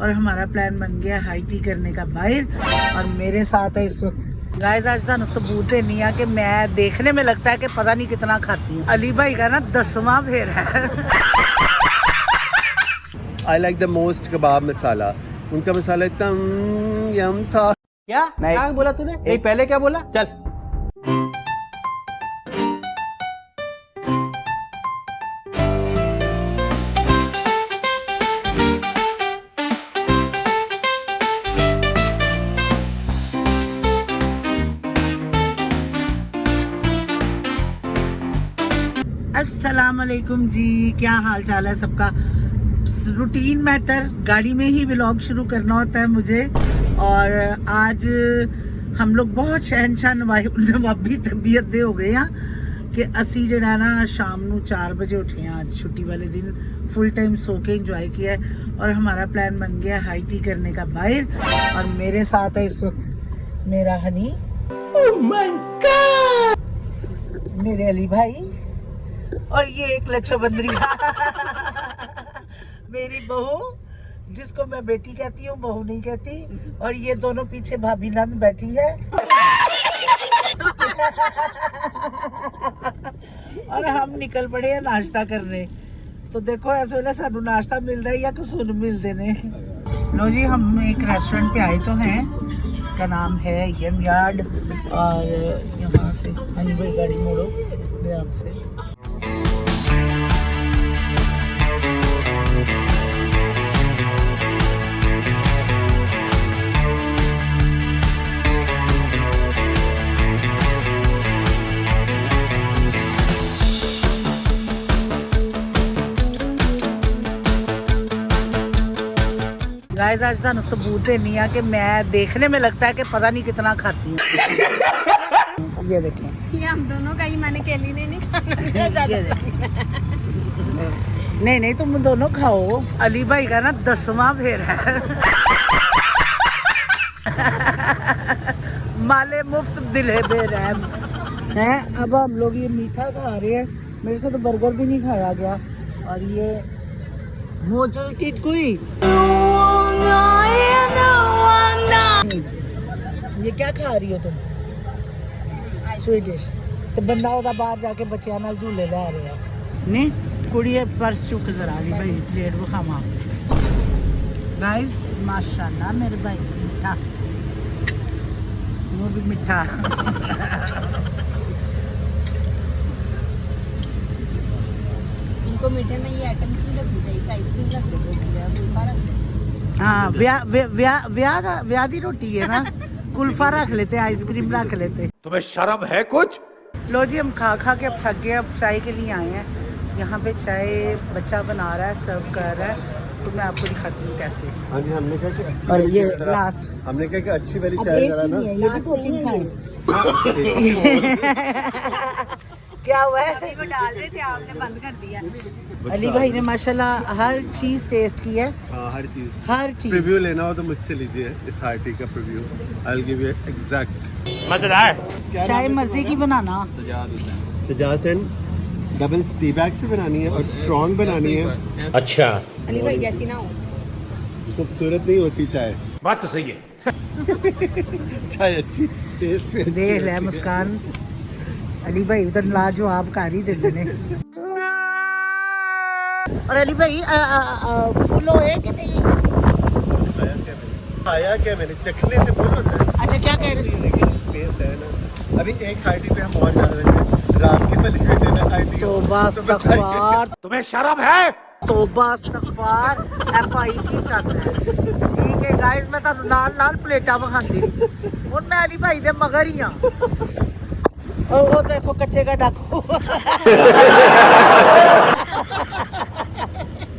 और हमारा प्लान बन गया हाई टी करने का बाहर। और मेरे साथ है इस वक्त गाइस, आज तुहानू सबूत देनी है कि मैं देखने में लगता है कि पता नहीं कितना खाती हूँ। अली भाई का ना 10वां फेर है। I like the most कबाब मसाला। उनका मसाला इतना यम था। क्या क्या बोला तूने? नहीं पहले क्या बोला? चल अस्सलाम वालेकुम जी, क्या हाल चाल है सबका। रूटीन मैटर गाड़ी में ही व्लॉग शुरू करना होता है मुझे। और आज हम लोग बहुत शहनशाह नवाबी तबीयत दे हो गए हैं कि असी जड़ा ना शाम ਨੂੰ 4 बजे उठे हैं। आज छुट्टी वाले दिन फुल टाइम सो के इंजॉय किया है और हमारा प्लान बन गया हाई टी करने का बाहर। और मेरे साथ है इस वक्त मेरा हनी, ओह माय गॉड, मेरे अली भाई, और ये एक लच्छा बंदरी मेरी बहू, जिसको मैं बेटी कहती हूँ, बहू नहीं कहती। और ये दोनों पीछे भाभी नंद बैठी है। और हम निकल पड़े हैं नाश्ता करने। तो देखो इस वेले सानू नाश्ता मिल रहा है या कसूर मिलते ने। लो जी, हम एक रेस्टोरेंट पे आए तो हैं, इसका नाम है यम यार्ड। और यहाँ से हनी भाई गाड़ी मोड़ो ध्यान से। गाइस, आज तुहानू सबूत देनी है कि मैं देखने में लगता है कि पता नहीं कितना खाती हूँ। ये देखें, ये हम दोनों का ही, मैंने केली ने नहीं खाना ज्यादा। नहीं तुम दोनों खाओ। अली भाई का ना 10वां फेर है। माले मुफ्त दिले बेरहम हैं। अब हम लोग ये मीठा खा रहे हैं, मेरे से तो बर्गर भी नहीं खाया गया। और ये मोजो टिटकुई, ये क्या खा रही हो तुम? स्वीडिश। तो बंदा होता बाहर जाके बच्चों नाल झूले लै रहा नहीं। कुड़िए पर्स चुक जरा ली भाई, प्लेट वो खावा। गाइस माशाल्लाह मेरे भाई मीठा, वो भी मीठा। इनको मीठे में ये आइटम्स भी रखनी चाहिए, आइसक्रीम रख देते, हाँ व्याह दी रोटी है ना। कुल्फा रख लेते, आइसक्रीम रख लेते। तुम्हें शर्म है कुछ? लो जी, हम खा के अब थक गए। अब चाय के लिए आए हैं। यहाँ पे चाय बच्चा बना रहा है, सर्व कर रहा है। तो मैं आपको दिखाती हूँ कैसे। हाँ जी, हमने कहा कि अच्छी और वाली ये चाय जरा- लास्ट, हमने कहा कि अच्छी वाली अब चाय एक जरा ही ना। नहीं है, ये भी 2-3 खाए। क्या हुआ है? को डाल रहे थे, आपने बंद कर दिया। अली भाई ने माशाल्लाह हर चीज टेस्ट की है। हाँ, हर चीज। चीज रिव्यू लेना हो तो मुझसे लीजिए इस हाई टी का review. I will give you exact. मजेदार। चाय मजे की बनाना। सजासन डबल टी बैग से बनानी है और स्ट्रॉन्ग बनानी है। अच्छा, अली भाई जैसी ना हो। खूबसूरत नहीं होती चाय। बात तो सही है। चाय अच्छी टेस्ट में देख ले मुस्कान, अली भाई उधर लाजवाब कारी दे देने। और अली भाई फुल होए कि नहीं? खाया क्या मैंने, चखने से फुल होता है। अच्छा, क्या कह रहे थे? लेकिन स्पेस है ना। अभी एक हाई टी पे हम और जा रहे हैं। रात के वाली डिनर हाई टी। तौबा इस्तगफार, तुम्हें शर्म है? तौबा इस्तगफार, एफआई की चाहता है। ठीक है गाइस, मैं ਤੁਹਾਨੂੰ ਨਾਲ प्लेटा विखाती रही। और मैं अली भाई दे मगर ही हां। वो देखो कच्चे का डाकू।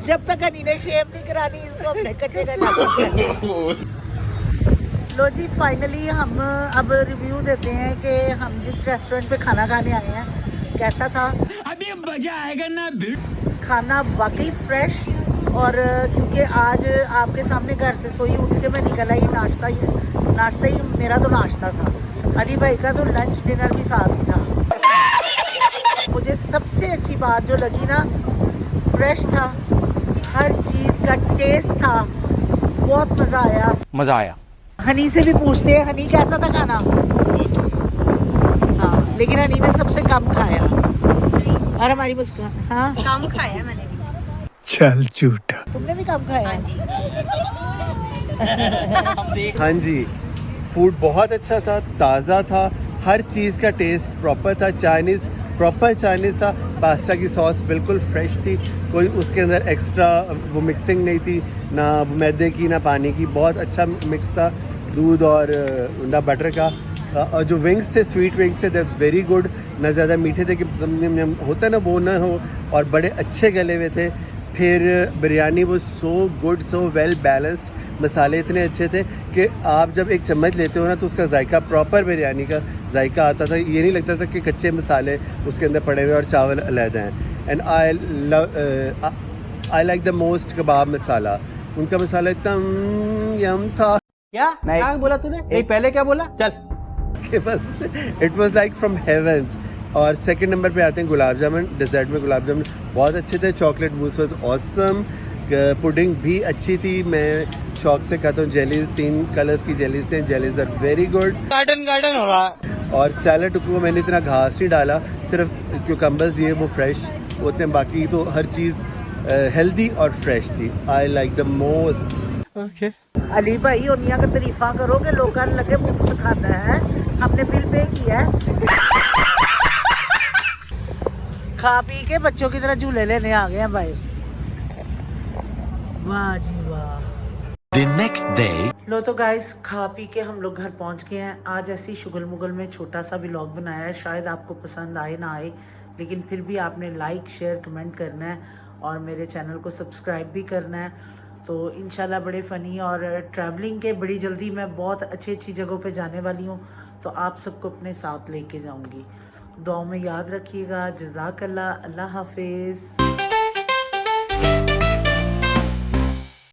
जब तक हनी ने शेम नहीं करानी इसको, हमने कच्चे का डाकू। लो जी, फाइनली हम अब रिव्यू देते हैं कि हम जिस रेस्टोरेंट पे खाना खाने आए हैं कैसा था। अभी मजा आएगा ना। खाना वाकई फ्रेश। और क्योंकि आज आपके सामने घर से सोई उठ के मैं निकल आई, नाश्ता ही मेरा तो नाश्ता था। अली भाई का तो लंच डिनर भी साथ ही था। मुझे सबसे अच्छी बात जो लगी ना, फ्रेश था, हर चीज़ का टेस्ट था। बहुत मजा आया। हनी से भी पूछते हैं, हनी कैसा था खाना? हाँ, लेकिन हनी ने सबसे कम खाया। और हमारी मुस्कान, हाँ कम खाया मैंने भी। चल झूठा। तुमने भी कम खाया? हाँ जी। हाँ जी, फूड बहुत अच्छा था, ताज़ा था, हर चीज़ का टेस्ट प्रॉपर था। चाइनीज़, प्रॉपर चाइनीज़ था। पास्ता की सॉस बिल्कुल फ्रेश थी, कोई उसके अंदर एक्स्ट्रा वो मिक्सिंग नहीं थी, ना मैदे की ना पानी की, बहुत अच्छा मिक्स था दूध और ना बटर का। और जो विंग्स थे, स्वीट विंग्स थे, दे वेरी गुड, ना ज़्यादा मीठे थे कि होता है ना वो ना हो, और बड़े अच्छे गले हुए थे। फिर बिरयानी वो so good, so well balanced, मसाले इतने अच्छे थे कि आप जब एक चम्मच लेते हो ना तो उसका जायका, प्रॉपर बिरयानी का जायका आता था। ये नहीं लगता था कि कच्चे मसाले उसके अंदर पड़े हुए और चावल अलग हैं। And I like the most kebab masala, उनका मसाला इतना यम था क्या बोला तूने? नहीं, पहले क्या बोला? चल। कि बस it was like from heavens. और सेकंड नंबर पे आते हैं गुलाब जामुन। डिज़र्ट में गुलाब जामुन बहुत अच्छे थे। Chocolate mousse was awesome. Pudding भी अच्छी थी। मैं शौक से खाता हूँ जेलीज, 3 कलर्स की जेलीज थे, jellies are very good. Garden हो रहा है। और सैलड को मैंने इतना घास नहीं डाला, सिर्फ क्यूकम्बर्स दिए, वो फ्रेश होते हैं, बाकी तो हर चीज़ हेल्दी और फ्रेश थी। आई लाइक द मोस्ट। अली भाई उनिया का तारीफा करोगे, लोग लगे मुफ्त खाता है, हमने बिल पे किया है। खा पी के बच्चों की तरह झूले लेने आ गए हैं भाई। वाह जी वाह। The next day. लो तो गाइस, खा पी के हम लोग घर पहुंच गए हैं। आज ऐसी शुगल मुगल में छोटा सा व्लॉग बनाया है, शायद आपको पसंद आए ना आए, लेकिन फिर भी आपने लाइक शेयर कमेंट करना है और मेरे चैनल को सब्सक्राइब भी करना है। तो इंशाल्लाह बड़े फ़नी और ट्रैवलिंग के बड़ी जल्दी मैं बहुत अच्छी जगहों पे जाने वाली हूँ, तो आप सबको अपने साथ लेके जाऊँगी। दुआओं में याद रखिएगा। जज़ाकल्लाह। अल्लाह हाफिज़।